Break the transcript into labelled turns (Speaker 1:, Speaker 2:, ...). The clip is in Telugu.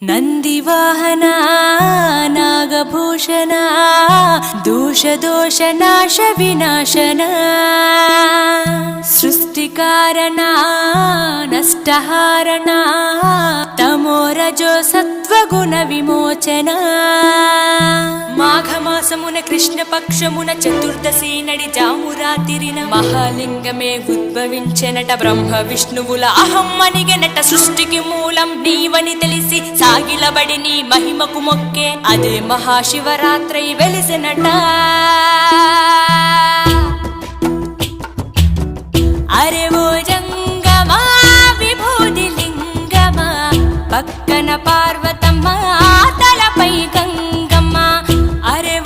Speaker 1: ನಂದಿವಾಹನ ನಾಗಭೂಷಣ ದೋಷ ನಾಶ ವಿನಾಶನ ಸೃಷ್ಟಿಕಾರಣ ನಷ್ಟಹಾರಣ తమోరజో సత్వగుణ విమోచన మాఘమాసమున కృష్ణపక్షమున చతుర్దశి నడి జామురాతిరిన మహాలింగమే ఉద్భవించెనట. బ్రహ్మ విష్ణువుల అహం అనిగెనట. సృష్టికి మూలం నీవని తెలిసి సాగిలబడి నీ మహిమకు మొక్కే అదే మహాశివరాత్రి వెలిసెనట. అరే ఓ జంగమా విభూది లింగమా పక్కన పార్వతమ్మ తలపై గంగమ్మ. అరే